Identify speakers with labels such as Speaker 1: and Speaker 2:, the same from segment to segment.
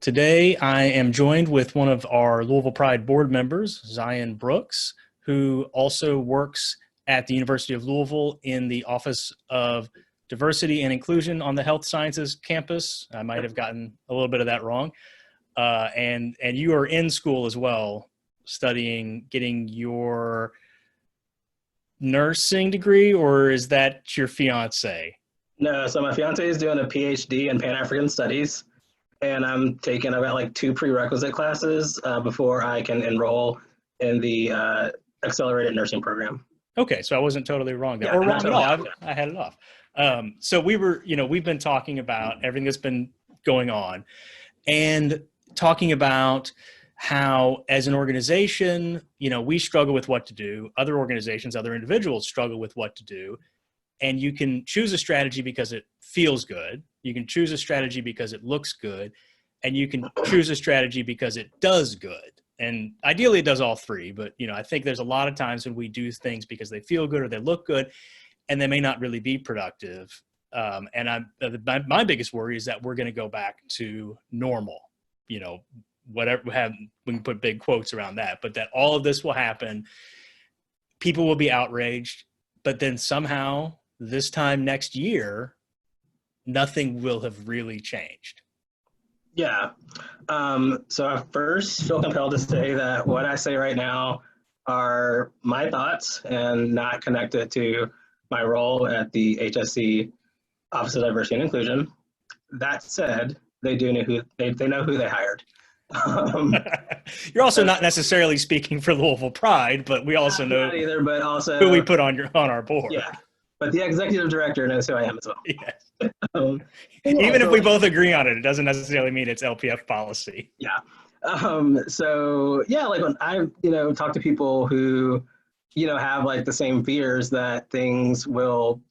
Speaker 1: Today, I am joined with one of our Louisville Pride board members, Xian Brooks, who also works at the University of Louisville in the Office of Diversity and Inclusion on the Health Sciences campus. I might have gotten a little bit of that wrong. And you are in school as well, studying, getting your nursing degree, or is that your fiance?
Speaker 2: No, so my fiance is doing a PhD in Pan-African Studies, and I'm taking about like two prerequisite classes before I can enroll in the accelerated nursing program.
Speaker 1: Okay, so I wasn't totally wrong there,
Speaker 2: Yeah,
Speaker 1: or
Speaker 2: not
Speaker 1: wrong at
Speaker 2: totally
Speaker 1: all.
Speaker 2: off.
Speaker 1: I had it off. So we've been talking about everything that's been going on, and talking about how, as an organization, we struggle with what to do. Other organizations, other individuals struggle with what to do, and you can choose a strategy because it feels good. You can choose a strategy because it looks good, and you can choose a strategy because it does good. And ideally it does all three, but I think there's a lot of times when we do things because they feel good or they look good, and they may not really be productive. My biggest worry is that we're going to go back to normal, whatever we can put big quotes around that, but that all of this will happen. People will be outraged, but then somehow this time next year, nothing will have really changed.
Speaker 2: Yeah. So I first feel compelled to say that what I say right now are my thoughts and not connected to my role at the HSC Office of Diversity and Inclusion. That said, they do know who they know who they hired.
Speaker 1: You're also not necessarily speaking for Louisville Pride, but we also know
Speaker 2: not either, but also
Speaker 1: who we put on our board.
Speaker 2: Yeah, but the executive director knows who I am as well.
Speaker 1: Yes.
Speaker 2: Yeah,
Speaker 1: Even
Speaker 2: so
Speaker 1: if we both agree on it, it doesn't necessarily mean it's LPF policy.
Speaker 2: Yeah. So yeah, like when I talk to people who have like the same fears that things will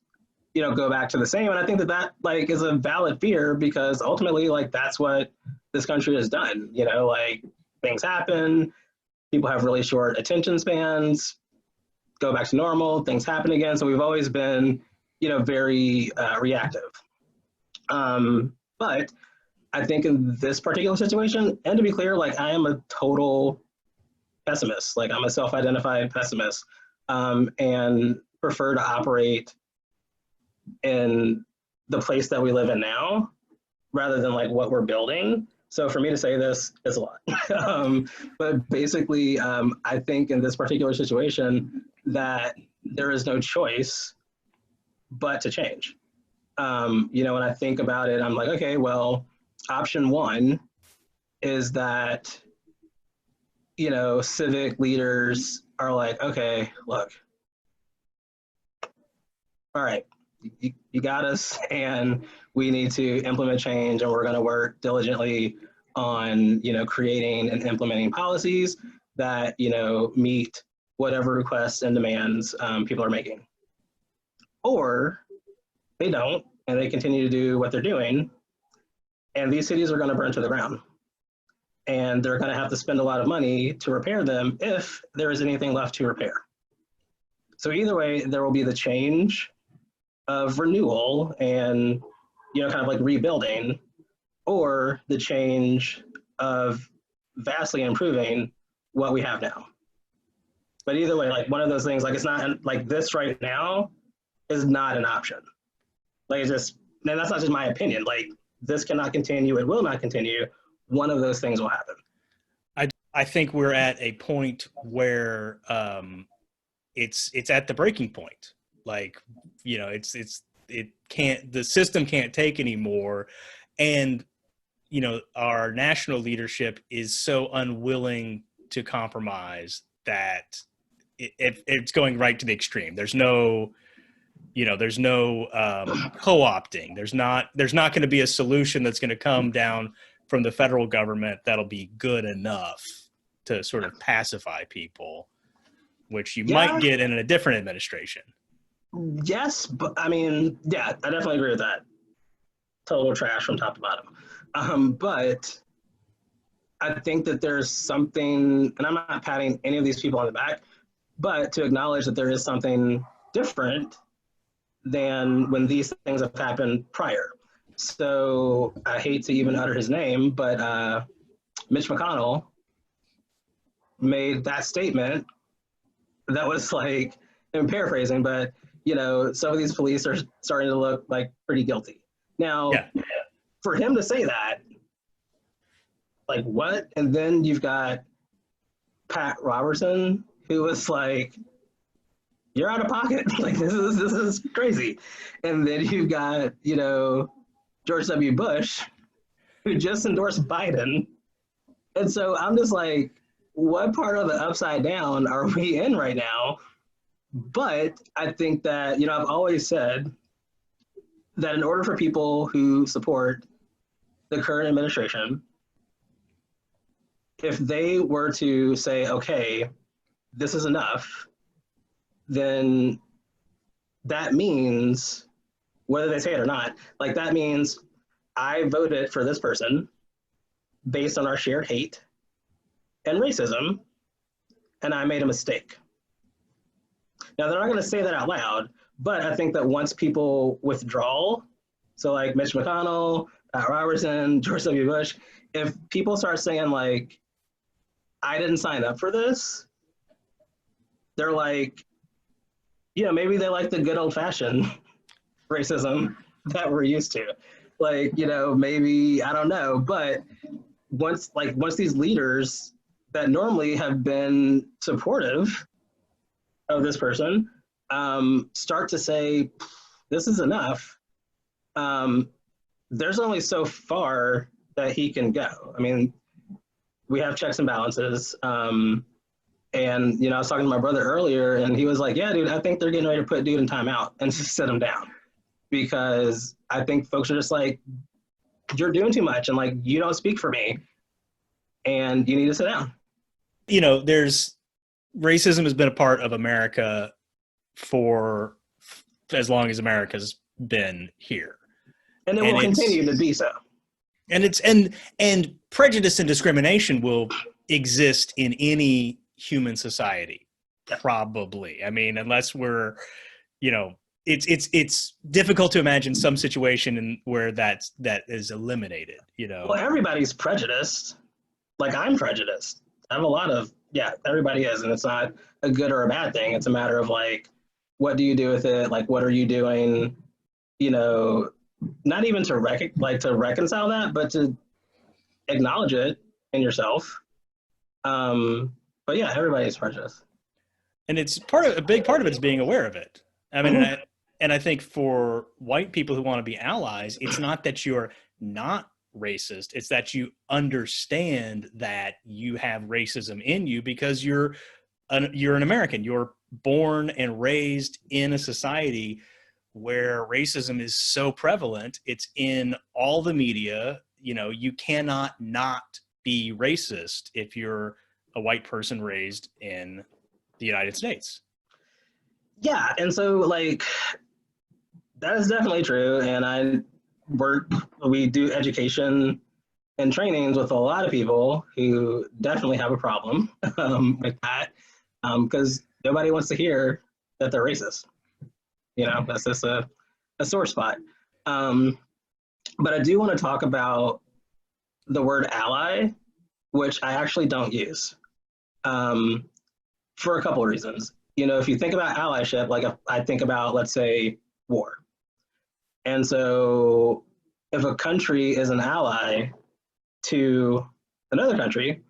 Speaker 2: go back to the same, and I think that like is a valid fear, because ultimately like that's what this country has done. Like things happen, people have really short attention spans, go back to normal, things happen again. So we've always been very reactive. But I think in this particular situation, and to be clear, like I am a total pessimist. Like I'm a self-identified pessimist, and prefer to operate in the place that we live in now rather than like what we're building. So for me to say this is a lot. But basically, I think in this particular situation that there is no choice but to change. When I think about it, I'm like, okay, well, option one is that, civic leaders are like, okay, look, all right, you got us, and we need to implement change, and we're going to work diligently on, creating and implementing policies that, meet whatever requests and demands people are making. Or they don't, and they continue to do what they're doing, and these cities are going to burn to the ground. And they're going to have to spend a lot of money to repair them if there is anything left to repair. So either way, there will be the change of renewal and, kind of like rebuilding, or the change of vastly improving what we have now. But either way, like one of those things, like it's not like this right now is not an option. Like it's just, and that's not just my opinion. Like this cannot continue. It will not continue. One of those things will happen.
Speaker 1: I think we're at a point where it's at the breaking point. Like, the system can't take anymore. And, our national leadership is so unwilling to compromise that it's going right to the extreme. There's no co-opting. There's not going to be a solution that's going to come down from the federal government that'll be good enough to sort of pacify people, which you might get in a different administration.
Speaker 2: Yes, but I mean, yeah, I definitely agree with that. Total trash from top to bottom. But I think that there's something, and I'm not patting any of these people on the back, but to acknowledge that there is something different than when these things have happened prior. So I hate to even utter his name, but Mitch McConnell made that statement that was like, I'm paraphrasing, but some of these police are starting to look like pretty guilty. Now,
Speaker 1: Yeah.
Speaker 2: for him to say that, like what? And then you've got Pat Robertson, who was like, "You're out of pocket. Like this is crazy." And then you've got George W. Bush, who just endorsed Biden. And so I'm just like, what part of the upside down are we in right now? But I think that, I've always said that in order for people who support the current administration, if they were to say, okay, this is enough, then that means, whether they say it or not, like that means I voted for this person based on our shared hate and racism, and I made a mistake. Now, they're not going to say that out loud, but I think that once people withdraw, so like Mitch McConnell, Pat Robertson, George W. Bush, if people start saying like, I didn't sign up for this, they're like, maybe they like the good old fashioned racism that we're used to. Like, maybe, I don't know, but once these leaders that normally have been supportive of this person start to say, this is enough, there's only so far that he can go. I mean, we have checks and balances. And, I was talking to my brother earlier, and he was like, yeah, dude, I think they're getting ready to put dude in timeout and just sit him down. Because I think folks are just like, you're doing too much, and like, you don't speak for me, and you need to sit down.
Speaker 1: There's racism has been a part of America for as long as America's been here.
Speaker 2: And it will continue to be so.
Speaker 1: And prejudice and discrimination will exist in any human society, probably. I mean, unless we're, it's difficult to imagine some situation where that is eliminated.
Speaker 2: Well, everybody's prejudiced. Like, I'm prejudiced. I have a lot of, everybody is, and it's not a good or a bad thing. It's a matter of like, what do you do with it? Like, what are you doing? Not even to reconcile that, but to acknowledge it in yourself. But yeah, everybody's prejudiced.
Speaker 1: And it's a big part of it's being aware of it. I mean, and I think for white people who want to be allies, it's not that you're not racist, it's that you understand that you have racism in you because you're an American. You're born and raised in a society where racism is so prevalent. It's in all the media. You cannot not be racist if you're a white person raised in the United States.
Speaker 2: Yeah, and so like that is definitely true. And we do education and trainings with a lot of people who definitely have a problem with that, because nobody wants to hear that they're racist. That's just a sore spot. But I do want to talk about the word ally, which I actually don't use for a couple of reasons. If you think about allyship, like if I think about, let's say, war. And so if a country is an ally to another country,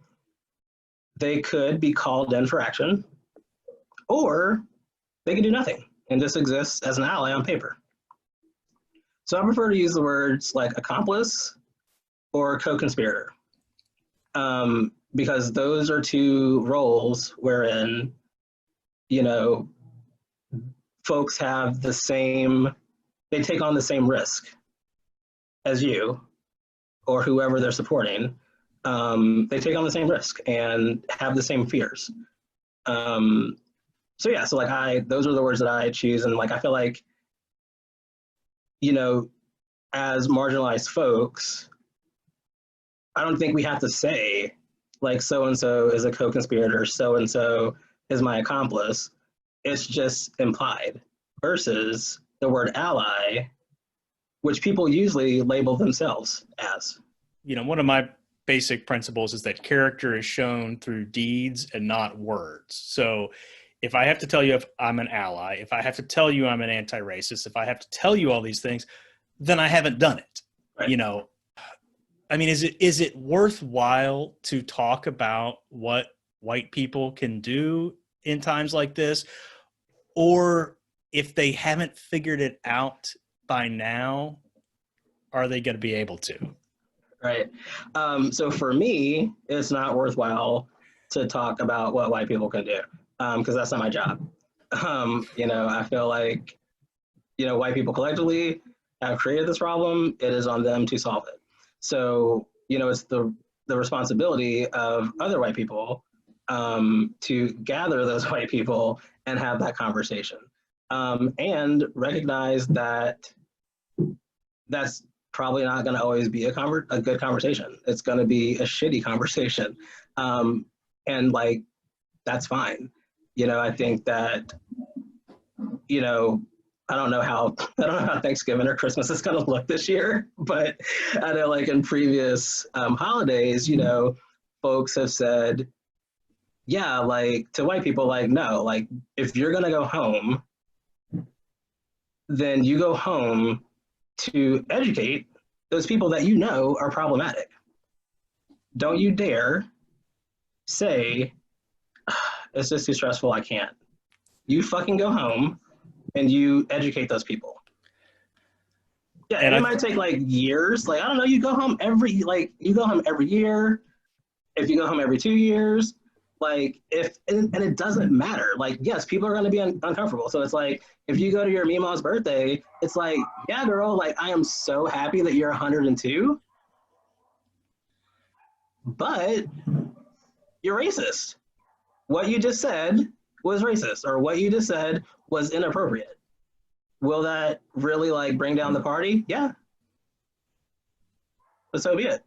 Speaker 2: they could be called in for action, or they can do nothing and just exist as an ally on paper. So I prefer to use the words like accomplice or co-conspirator, because those are two roles wherein, folks have they take on the same risk as you or whoever they're supporting. They take on the same risk and have the same fears. So those are the words that I choose. And like, I feel like, as marginalized folks, I don't think we have to say like, so-and-so is a co-conspirator, so-and-so is my accomplice. It's just implied, versus the word ally, which people usually label themselves as.
Speaker 1: You know, one of my basic principles is that character is shown through deeds and not words. So if I have to tell you if I'm an ally, if I have to tell you I'm an anti-racist, if I have to tell you all these things, then I haven't done it.
Speaker 2: Right.
Speaker 1: You know, I mean, is it worthwhile to talk about what white people can do in times like this? Or if they haven't figured it out by now, are they going to be able to?
Speaker 2: Right. So for me, it's not worthwhile to talk about what white people can do, because that's not my job. I feel like, white people collectively have created this problem. It is on them to solve it. So, it's the responsibility of other white people to gather those white people and have that conversation, and recognize that that's probably not going to always be a good conversation. It's going to be a shitty conversation. And like, that's fine. I think that, I don't know how Thanksgiving or Christmas is going to look this year, but I know like in previous holidays, folks have said, yeah, like to white people, like, no, like if you're going to go home, then you go home to educate those people that are problematic. Don't you dare say, it's just too stressful, I can't. You fucking go home and you educate those people. Yeah, and it might take like years. Like, I don't know, you go home every year. If you go home every 2 years, like and it doesn't matter. Like, yes, people are going to be uncomfortable. So it's like, if you go to your Mima's birthday, it's like, yeah, girl, like, I am so happy that you're 102, but you're racist. What you just said was racist, or what you just said was inappropriate. Will that really like bring down the party? Yeah. But so be it.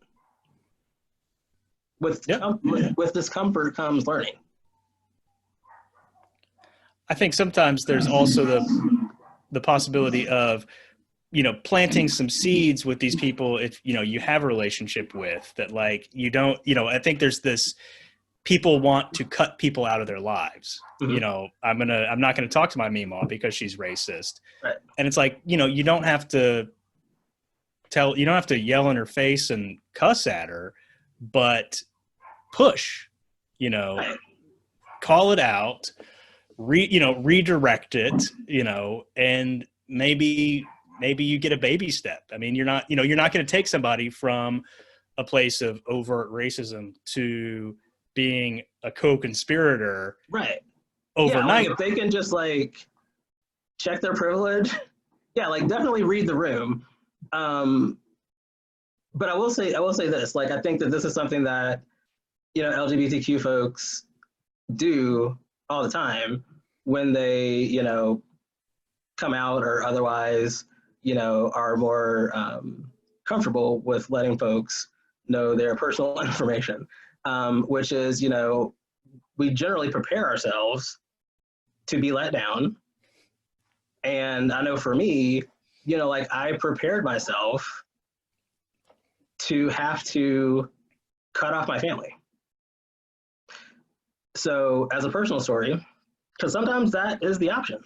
Speaker 2: With discomfort comes learning.
Speaker 1: I think sometimes there's also the possibility of, planting some seeds with these people if, you have a relationship with that, like, you don't, I think there's this, people want to cut people out of their lives. Mm-hmm. I'm not going to talk to my Mima because she's racist.
Speaker 2: Right. And
Speaker 1: it's like, you don't have to yell in her face and cuss at her, but push, right. Call it out, redirect it, and maybe you get a baby step. I mean, you're not going to take somebody from a place of overt racism to being a co-conspirator,
Speaker 2: right,
Speaker 1: overnight.
Speaker 2: Yeah, like if they can just like check their privilege, yeah, like definitely read the room. But I will say this, like, I think that this is something that, LGBTQ folks do all the time when they, come out or otherwise, are more comfortable with letting folks know their personal information, which is, we generally prepare ourselves to be let down. And I know for me, like, I prepared myself to have to cut off my family. So as a personal story, because sometimes that is the option.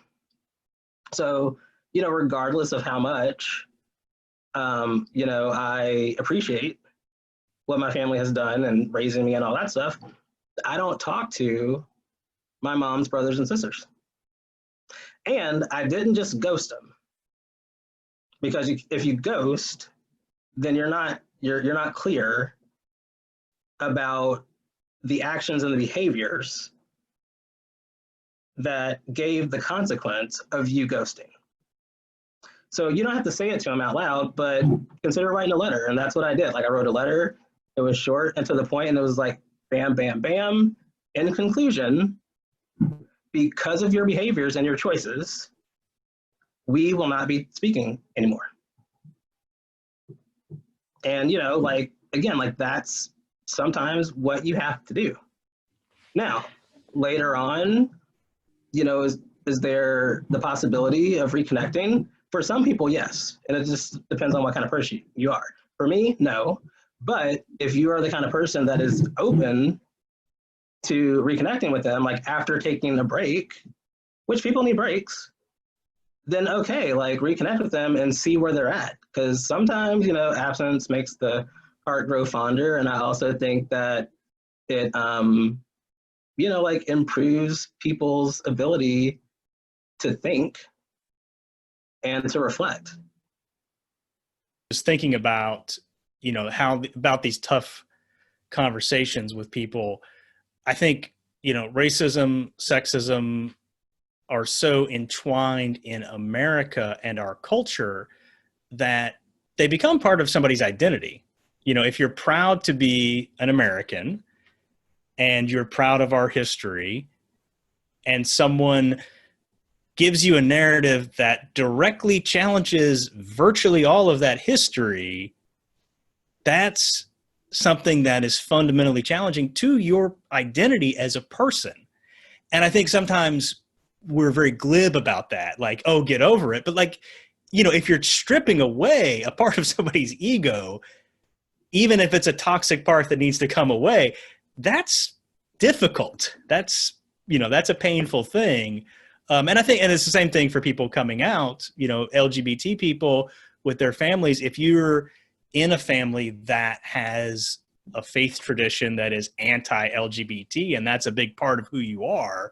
Speaker 2: So, regardless of how much, I appreciate what my family has done and raising me and all that stuff, I don't talk to my mom's brothers and sisters. And I didn't just ghost them, because if you ghost, then you're not clear about the actions and the behaviors that gave the consequence of you ghosting. So you don't have to say it to them out loud, but consider writing a letter. And that's what I did. Like, I wrote a letter. It was short and to the point, and it was like, bam, bam, bam. In conclusion, because of your behaviors and your choices, we will not be speaking anymore. And, like, again, like, that's sometimes what you have to do. Now, later on, is there the possibility of reconnecting? For some people, yes. And it just depends on what kind of person you are. For me, no. But if you are the kind of person that is open to reconnecting with them, like after taking a break, which people need breaks, then okay, like reconnect with them and see where they're at. Because sometimes, you know, absence makes the heart grow fonder. And I also think that it, you know, like improves people's ability to think and to reflect.
Speaker 1: Just thinking about, you know, how about these tough conversations with people. I think, you know, racism, sexism are so entwined in America and our culture that they become part of somebody's identity. You know, if you're proud to be an American and you're proud of our history, and someone gives you a narrative that directly challenges virtually all of that history, that's something that is fundamentally challenging to your identity as a person. And I think sometimes we're very glib about that, like, oh, get over it. But like, you know, if you're stripping away a part of somebody's ego, even if it's a toxic part that needs to come away, that's difficult. That's, you know, that's a painful thing. And I think, and it's the same thing for people coming out, you know, LGBT people with their families. If you're in a family that has a faith tradition that is anti-LGBT, and that's a big part of who you are,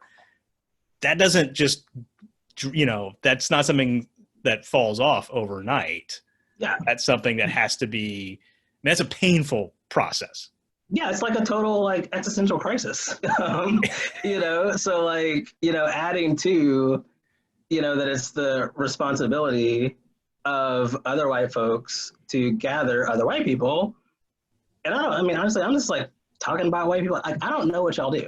Speaker 1: that doesn't just, you know, that's not something that falls off overnight.
Speaker 2: Yeah.
Speaker 1: That's something that has to be, I mean, that's a painful process.
Speaker 2: Yeah, it's like a total like existential crisis. You know, so like, you know, adding to, you know, that it's the responsibility of other white folks to gather other white people. And I mean, honestly, I'm just like talking about white people. Like, I don't know what y'all do.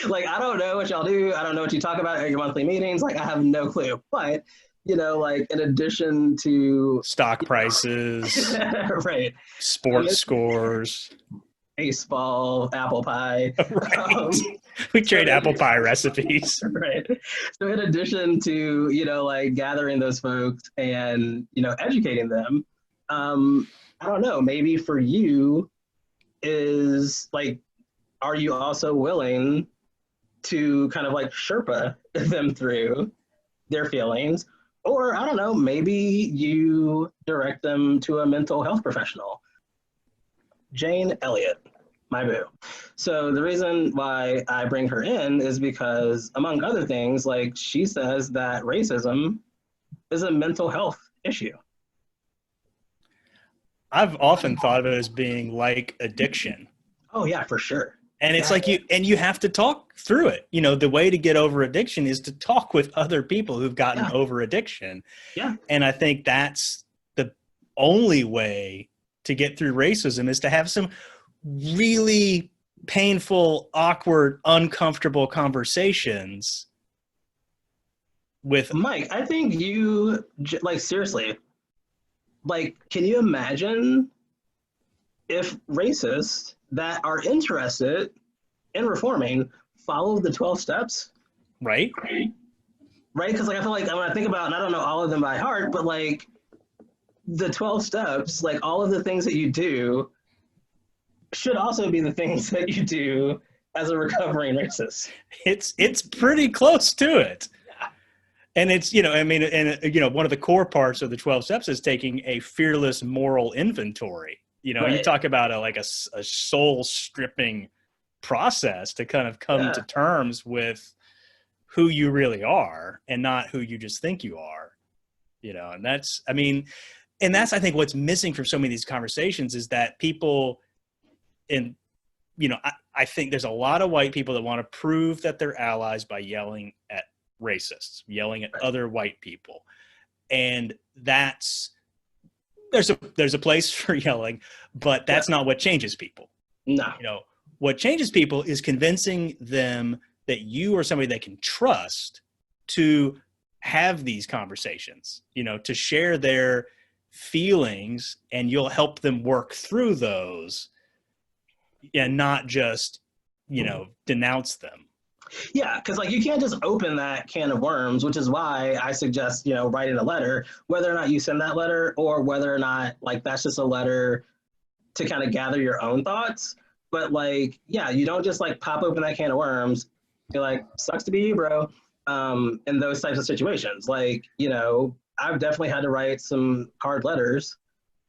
Speaker 2: like, I don't know what y'all do. I don't know what you talk about at your monthly meetings. Like, I have no clue. But, you know, like in addition to
Speaker 1: stock prices,
Speaker 2: right,
Speaker 1: sports scores,
Speaker 2: baseball, apple pie.
Speaker 1: Right. We trade apple pie recipes.
Speaker 2: Right. So in addition to, you know, like gathering those folks and, you know, educating them, I don't know, maybe for you is like, are you also willing to kind of like Sherpa them through their feelings? Or I don't know, maybe you direct them to a mental health professional. Jane Elliott, my boo. So the reason why I bring her in is because, among other things, like she says that racism is a mental health issue.
Speaker 1: I've often thought of it as being like addiction.
Speaker 2: Oh yeah, for sure.
Speaker 1: And it's like you have to talk through it. You know, the way to get over addiction is to talk with other people who've gotten over addiction.
Speaker 2: Yeah.
Speaker 1: And I think that's the only way to get through racism, is to have some really painful, awkward, uncomfortable conversations with
Speaker 2: Mike. I think you, like, seriously, like, can you imagine if racists that are interested in reforming follow the 12 steps?
Speaker 1: Right.
Speaker 2: Right. Because like I feel like when I think about, and I don't know all of them by heart, but like the 12 steps, like all of the things that you do should also be the things that you do as a recovering racist.
Speaker 1: It's pretty close to it. Yeah. And it's, you know, I mean, and you know, one of the core parts of the 12 steps is taking a fearless moral inventory. You know, you talk about a soul stripping process to kind of come to terms with who you really are and not who you just think you are, you know. And that's, I mean, and that's, I think, what's missing from so many of these conversations is that people in, you know, I think there's a lot of white people that want to prove that they're allies by yelling at racists, yelling at other white people. And that's, there's a place for yelling, but that's not what changes people.
Speaker 2: No.
Speaker 1: You know, what changes people is convincing them that you are somebody they can trust to have these conversations, you know, to share their feelings, and you'll help them work through those and not just, you know, denounce them.
Speaker 2: Yeah, because like you can't just open that can of worms, which is why I suggest, writing a letter, whether or not you send that letter or whether or not like that's just a letter to kind of gather your own thoughts. But like, yeah, you don't just like pop open that can of worms. You're like, sucks to be you, bro. In those types of situations, like, I've definitely had to write some hard letters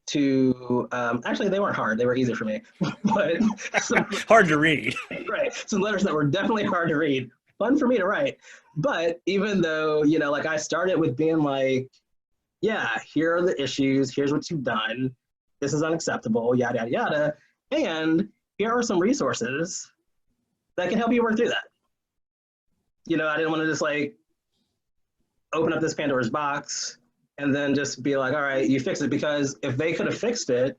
Speaker 2: to, actually, they weren't hard, they were easy for me, but
Speaker 1: hard to read.
Speaker 2: Right, some letters that were definitely hard to read, fun for me to write. But even though, like I started with being like, yeah, here are the issues, here's what you've done, this is unacceptable, yada, yada, yada. And here are some resources that can help you work through that. I didn't want to just like open up this Pandora's box and then just be like, all right, you fix it. Because if they could have fixed it,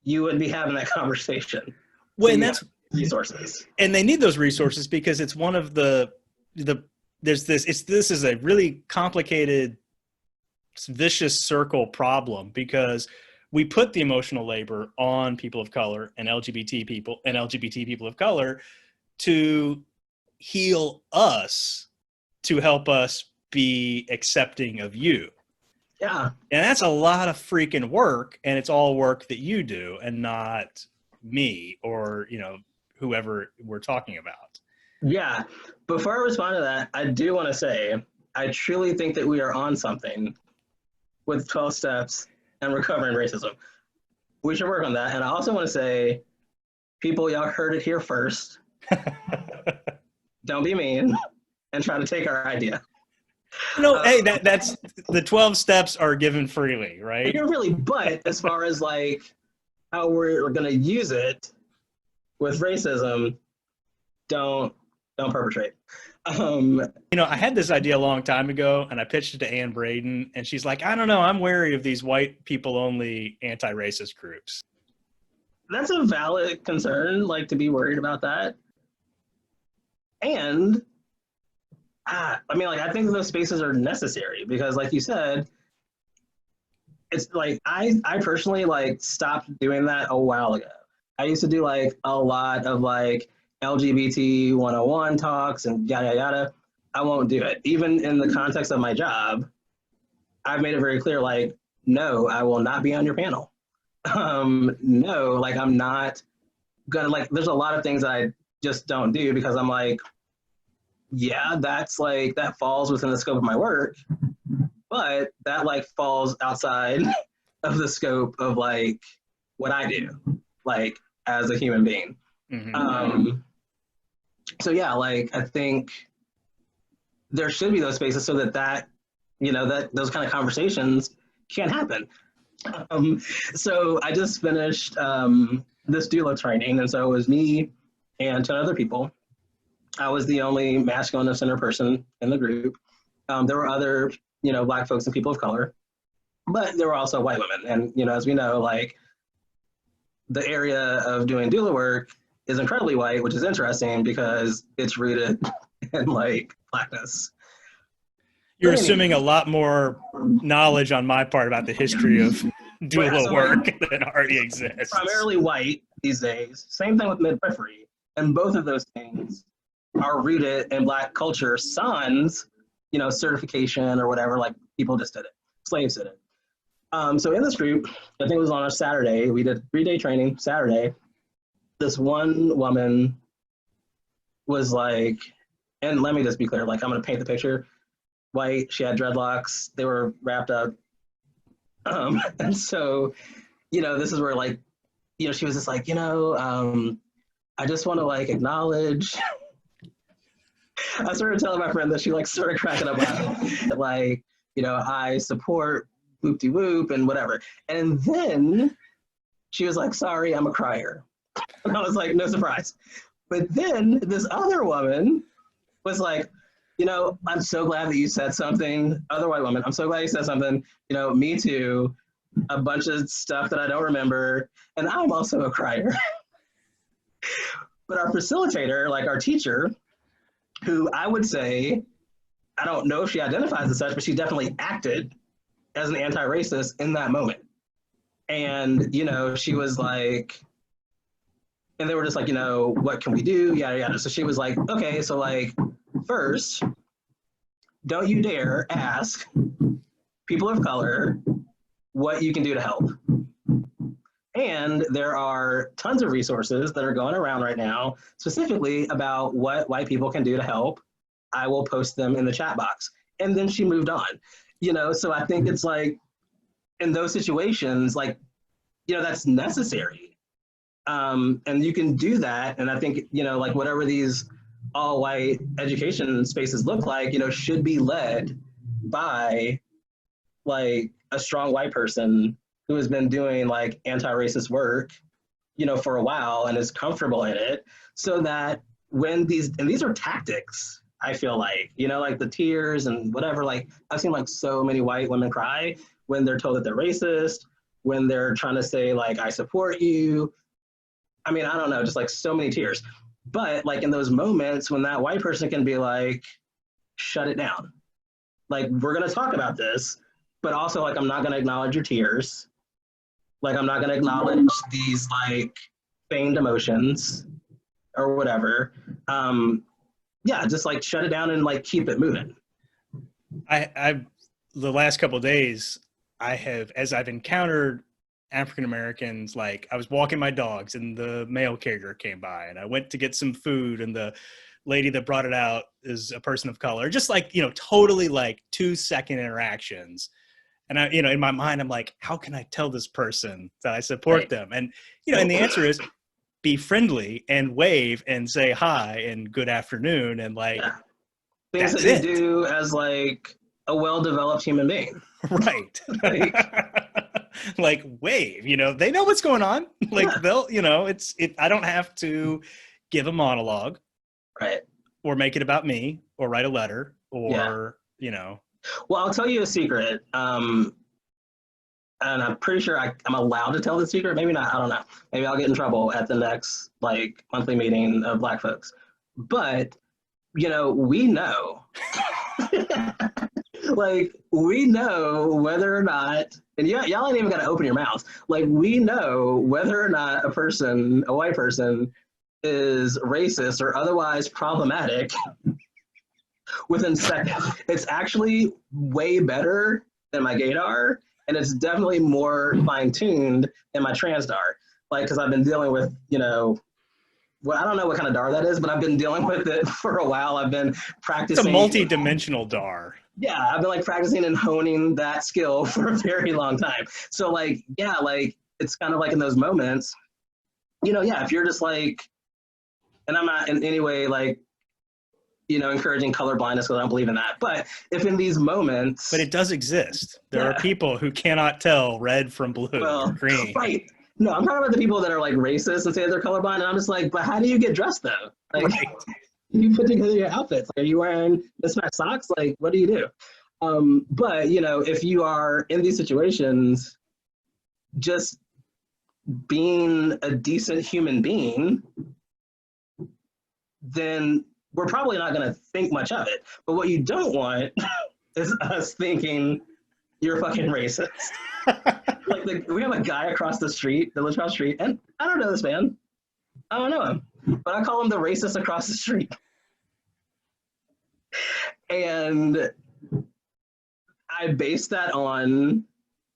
Speaker 2: you wouldn't be having that conversation.
Speaker 1: Well, and that's
Speaker 2: resources.
Speaker 1: And they need those resources because it's one of this is a really complicated, vicious circle problem, because we put the emotional labor on people of color and LGBT people of color to heal us, to help us be accepting of you.
Speaker 2: Yeah.
Speaker 1: And that's a lot of freaking work, and it's all work that you do and not me or, whoever we're talking about.
Speaker 2: Yeah. Before I respond to that, I do want to say, I truly think that we are on something with 12 steps and recovering racism. We should work on that. And I also want to say, people, y'all heard it here first. Don't be mean and try to take our idea.
Speaker 1: Hey, that's the 12 steps are given freely, right?
Speaker 2: Really, but as far as like how we're going to use it with racism, don't perpetrate.
Speaker 1: I had this idea a long time ago, and I pitched it to Ann Braden, and she's like, I don't know, I'm wary of these white people only anti-racist groups.
Speaker 2: That's a valid concern, like to be worried about that. And I think those spaces are necessary because, like you said, it's like I personally like stopped doing that a while ago. I used to do like a lot of like LGBT 101 talks and yada yada. I won't do it. Even in the context of my job, I've made it very clear, like, no, I will not be on your panel. No, like I'm not gonna, like, there's a lot of things that I just don't do because I'm like, yeah, that's like, that falls within the scope of my work, but that like falls outside of the scope of like what I do, like as a human being. Mm-hmm. So yeah, like I think there should be those spaces so that that those kind of conversations can happen. So I just finished this doula training, and so it was me and 10 other people. I was the only masculine and center person in the group. There were other, Black folks and people of color, but there were also white women. And, as we know, like the area of doing doula work is incredibly white, which is interesting because it's rooted in like Blackness.
Speaker 1: You're assuming a lot more knowledge on my part about the history of doula work than already exists.
Speaker 2: Primarily white these days. Same thing with midwifery. And both of those things are rooted in Black culture, sans, certification or whatever, like people just did it. Slaves did it. So in this group, I think it was on a Saturday, we did 3-day training, Saturday. This one woman was like, and let me just be clear, like I'm gonna paint the picture. White, she had dreadlocks, they were wrapped up. And so, this is where like, she was just like, I just want to like acknowledge. I started telling my friend that she like started cracking up laughing. Like, I support whoop-de-whoop and whatever. And then she was like, sorry, I'm a crier. And I was like, no surprise. But then this other woman was like, I'm so glad that you said something. Other white woman, I'm so glad you said something. Me too. A bunch of stuff that I don't remember. And I'm also a crier. But our facilitator, like our teacher, who I would say, I don't know if she identifies as such, but she definitely acted as an anti-racist in that moment. And, she was like, and they were just like, what can we do? Yada, yada. So she was like, okay, so like, First, don't you dare ask people of color what you can do to help. And there are tons of resources that are going around right now, specifically about what white people can do to help. I will post them in the chat box. And then she moved on, so I think it's like, in those situations, like, that's necessary. And you can do that. And I think, like whatever these all white education spaces look like, should be led by like a strong white person who has been doing like anti-racist work, for a while and is comfortable in it, so that when these are tactics, I feel like, like the tears and whatever, like I've seen like so many white women cry when they're told that they're racist, when they're trying to say like, I support you. I mean, I don't know, just like so many tears. But like in those moments when that white person can be like, shut it down. Like, we're gonna talk about this, but also like, I'm not gonna acknowledge your tears. Like, I'm not gonna acknowledge these like feigned emotions or whatever. Yeah, just like shut it down and like keep it moving.
Speaker 1: I the last couple of days, as I've encountered African Americans, like I was walking my dogs and the mail carrier came by and I went to get some food and the lady that brought it out is a person of color, just like, totally like 2-second interactions. And I, in my mind, I'm like, how can I tell this person that I support them? And, and the answer is be friendly and wave and say hi and good afternoon. And like,
Speaker 2: yeah. Things that you do as like a well-developed human being.
Speaker 1: Right. Like wave, they know what's going on. Like they'll, I don't have to give a monologue.
Speaker 2: Right.
Speaker 1: Or make it about me or write a letter or,
Speaker 2: Well, I'll tell you a secret. And I'm pretty sure I'm allowed to tell the secret. Maybe not. I don't know. Maybe I'll get in trouble at the next like monthly meeting of Black folks. But, we know, like, we know whether or not, and y'all ain't even got to open your mouths. Like, we know whether or not a white person is racist or otherwise problematic within seconds. It's actually way better than my gaydar, and it's definitely more fine-tuned than my transdar. Like, because I've been dealing with, well, I don't know what kind of dar that is, but I've been dealing with it for a while. I've been practicing.
Speaker 1: It's a multi-dimensional dar.
Speaker 2: Yeah, I've been like practicing and honing that skill for a very long time. So like, yeah, like it's kind of like in those moments, if you're just like, and I'm not in any way like, encouraging color blindness because I don't believe in that. But if in these moments.
Speaker 1: But it does exist. There are people who cannot tell red from blue or green.
Speaker 2: Right. No, I'm talking about the people that are like racist and say they're colorblind. And I'm just like, but how do you get dressed though? Like, right. You put together your outfits. Like, are you wearing mismatched socks? Like, what do you do? But, if you are in these situations, just being a decent human being, then we're probably not going to think much of it. But what you don't want is us thinking you're fucking racist. Like, we have a guy across the street that lives across the street, and I don't know this man. I don't know him, but I call him the racist across the street. And I base that on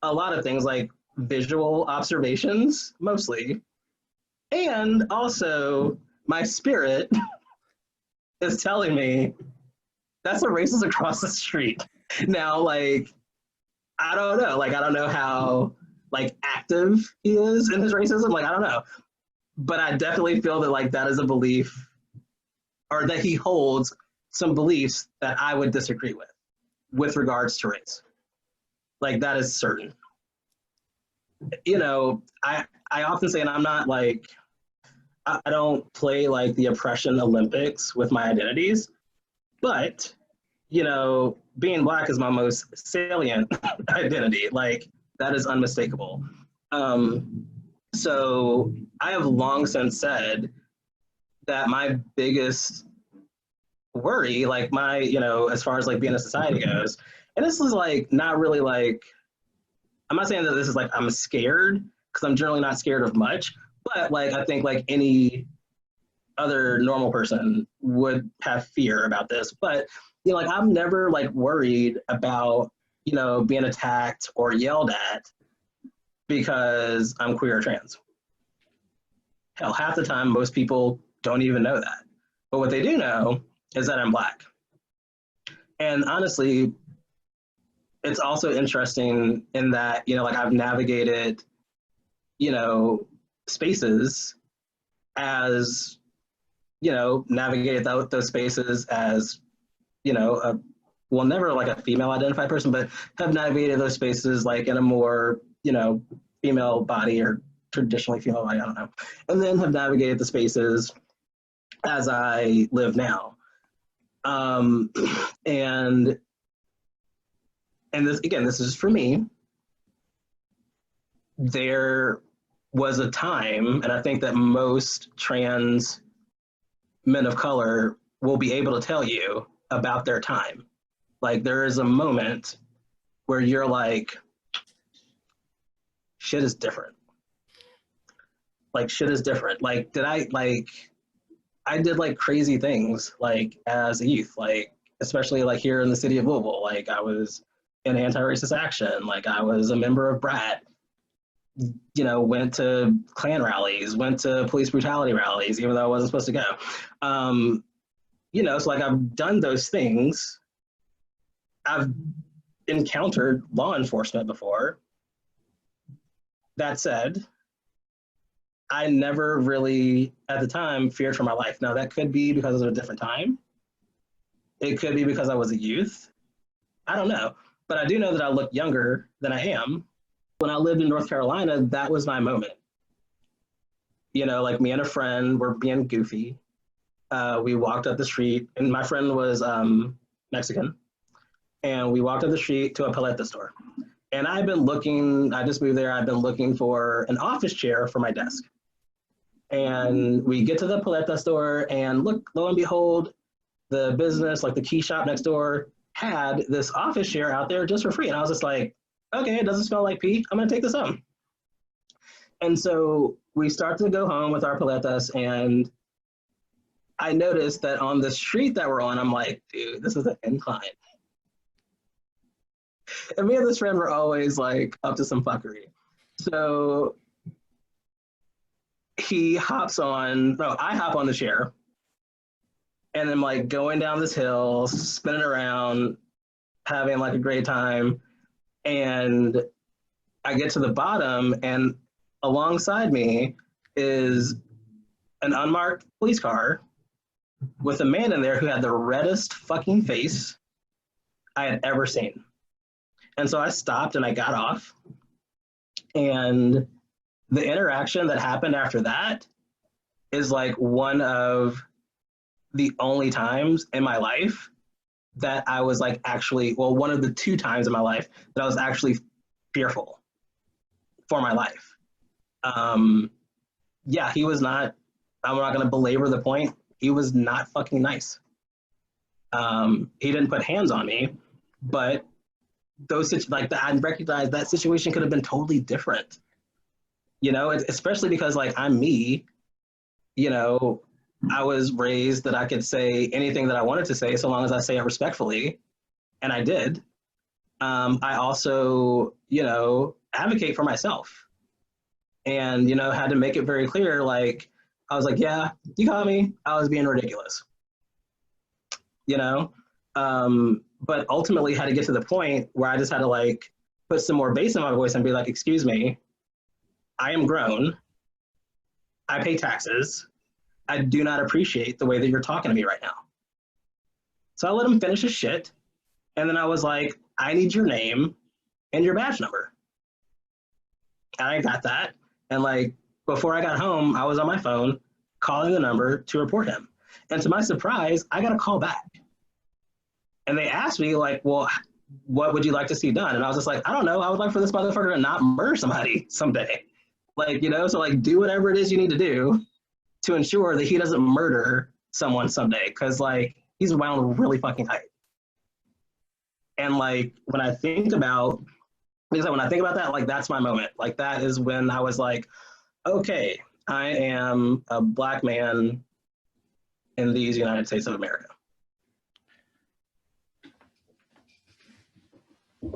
Speaker 2: a lot of things like visual observations, mostly. And also my spirit is telling me that's a racist across the street. Now, like, I don't know. Like, I don't know how like active he is in his racism. Like, I don't know. But I definitely feel that like that is a belief, or that he holds some beliefs that I would disagree with regards to race. Like, that is certain. I often say, and I'm not like, I don't play like the oppression Olympics with my identities, but, being Black is my most salient identity. Like, that is unmistakable. So I have long since said that my biggest worry, like my, as far as like being a society goes, and this is like not really like, I'm not saying that this is like I'm scared, because I'm generally not scared of much, but like I think like any other normal person would have fear about this. But, you know, like I'm never like worried about, you know, being attacked or yelled at because I'm queer or trans. Hell, half the time, most people don't even know that. But what they do know is that I'm Black. And honestly, it's also interesting in that, you know, like I've navigated, you know, spaces as, you know, navigated those spaces as, you know, well, never like a female identified person, but have navigated those spaces like in a more, you know, female body or traditionally female body, I don't know. And then have navigated the spaces as I live now. And this, again, this is for me. There was a time, and I think that most trans men of color will be able to tell you about their time. Like there is a moment where you're like, shit is different. Like shit is different. Like I did like crazy things like as a youth, like especially like here in the city of Louisville. Like I was in anti-racist action. Like I was a member of BRAT. You know, went to Klan rallies, went to police brutality rallies, even though I wasn't supposed to go. You know, so like I've done those things. I've encountered law enforcement before. That said, I never really, at the time, feared for my life. Now, that could be because of a different time. It could be because I was a youth. I don't know. But I do know that I look younger than I am. When I lived in North Carolina, that was my moment. You know, like me and a friend were being goofy. We walked up the street, and my friend was Mexican. And we walked up the street to a paleta store. And I've been looking, I just moved there, I've been looking for an office chair for my desk. And we get to the paleta store, and look, lo and behold, the business, like the key shop next door, had this office chair out there just for free. And I was just like, okay, it doesn't smell like pee. I'm gonna take this home. And so we start to go home with our paletas, and I noticed that on the street that we're on, I'm like, dude, this is an incline. And me and this friend were always like up to some fuckery. So he hops on, no, I hop on the chair, and I'm like going down this hill, spinning around, having like a great time. And I get to the bottom, and alongside me is an unmarked police car with a man in there who had the reddest fucking face I had ever seen. And so I stopped and I got off. And the interaction that happened after that is like one of the only times in my life that I was like actually, well, one of the two times in my life that I was actually fearful for my life. Yeah, he was not, I'm not going to belabor the point. He was not fucking nice. He didn't put hands on me, but those like that, I recognize that situation could have been totally different. You know, especially because like I'm me, you know, I was raised that I could say anything that I wanted to say so long as I say it respectfully, and I did. I also, you know, advocate for myself, and you know, had to make it very clear. Like I was like, yeah, you caught me. I was being ridiculous. You know, but ultimately had to get to the point where I just had to like put some more bass in my voice and be like, excuse me, I am grown. I pay taxes. I do not appreciate the way that you're talking to me right now. So I let him finish his shit. And then I was like, I need your name and your badge number. And I got that. And like, before I got home, I was on my phone calling the number to report him. And to my surprise, I got a call back. And they asked me like, well, what would you like to see done? And I was just like, I don't know. I would like for this motherfucker to not murder somebody someday. Like, you know, so like do whatever it is you need to do to ensure that he doesn't murder someone someday. Cause like he's wound really fucking tight. And like when I think about that, like that's my moment. Like that is when I was like, okay, I am a Black man in these United States of America.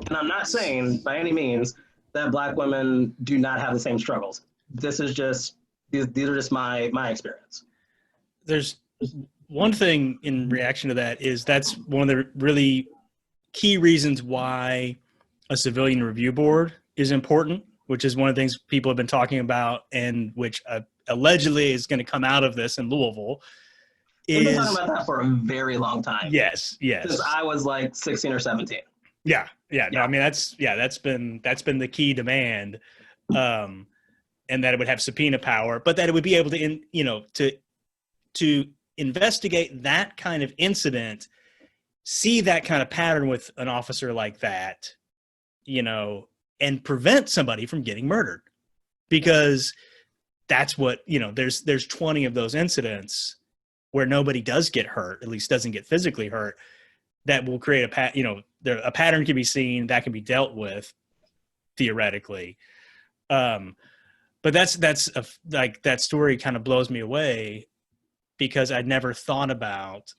Speaker 2: And I'm not saying by any means that Black women do not have the same struggles. This is just, these are just my experience.
Speaker 1: There's one thing in reaction to that is that's one of the really key reasons why a civilian review board is important, which is one of the things people have been talking about and which allegedly is going to come out of this in Louisville.
Speaker 2: We've been talking about that for a very long time.
Speaker 1: Yes.
Speaker 2: Since I was like 16 or 17.
Speaker 1: Yeah. No, I mean, that's been the key demand, and that it would have subpoena power, but that it would be able to, to investigate that kind of incident, see that kind of pattern with an officer like that, and prevent somebody from getting murdered, because that's what, there's 20 of those incidents where nobody does get hurt, at least doesn't get physically hurt, that will create a pattern can be seen that can be dealt with theoretically. But like that story kind of blows me away, because I'd never thought about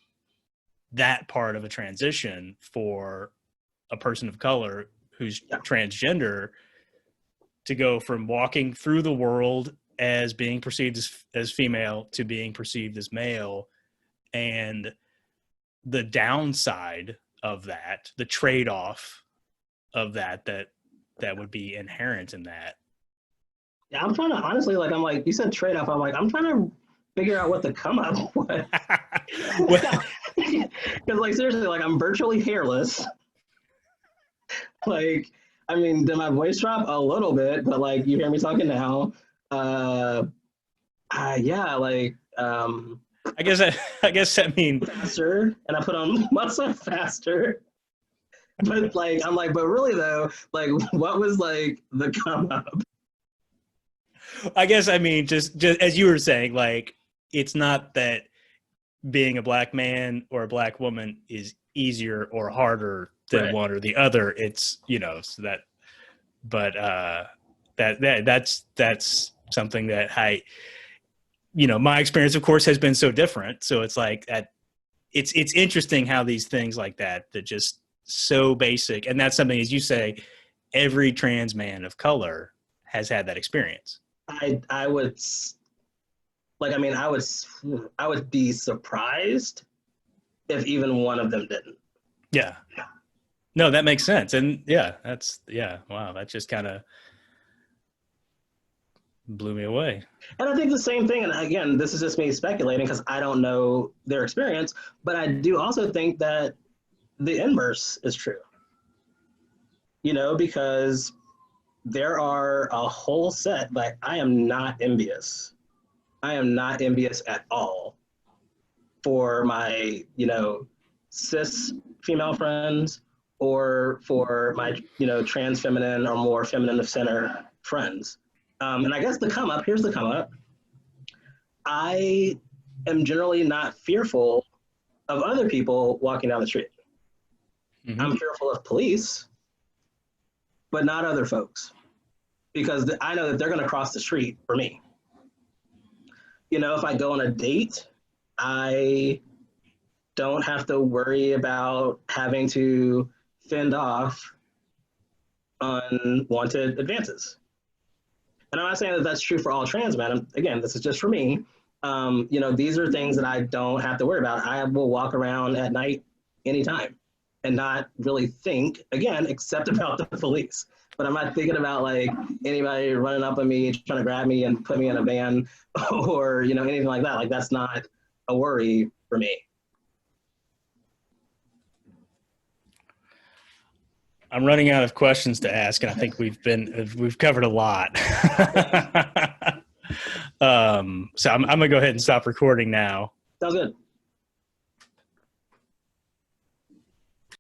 Speaker 1: that part of a transition for a person of color who's transgender, to go from walking through the world as being perceived as female to being perceived as male, and the downside of that, the trade-off of that would be inherent in that.
Speaker 2: Yeah, I'm trying to honestly, I'm like, you said trade-off. I'm trying to figure out what the come up was. Because seriously, I'm virtually hairless. Did my voice drop a little bit? But you hear me talking now.
Speaker 1: I guess that means
Speaker 2: faster, and I put on muscle faster. But but really though, what was the come up?
Speaker 1: I guess I mean just as you were saying, it's not that being a Black man or a Black woman is easier or harder than one or the other. It's so that, but that's something that my experience, of course, has been so different. So it's it's interesting how these things like that just so basic. And that's something, as you say, every trans man of color has had that experience.
Speaker 2: I would be surprised if even one of them didn't.
Speaker 1: Yeah. No, that makes sense. And wow. That just kind of blew me away.
Speaker 2: And I think the same thing, and again, this is just me speculating because I don't know their experience, but I do also think that the inverse is true. Because there are a whole set, I am not envious. I am not envious at all for my, cis female friends, or for my, trans feminine or more feminine of center friends. And I guess here's the come up. I am generally not fearful of other people walking down the street. Mm-hmm. I'm fearful of police, but not other folks, because I know that they're going to cross the street for me. If I go on a date, I don't have to worry about having to fend off unwanted advances. And I'm not saying that that's true for all trans men. Again, this is just for me. These are things that I don't have to worry about. I will walk around at night anytime and not really think, again, except about the police. But I'm not thinking about anybody running up on me, trying to grab me and put me in a van or, anything like that. That's not a worry for me.
Speaker 1: I'm running out of questions to ask, and I think we've covered a lot. So I'm going to go ahead and stop recording now.
Speaker 2: Sounds good.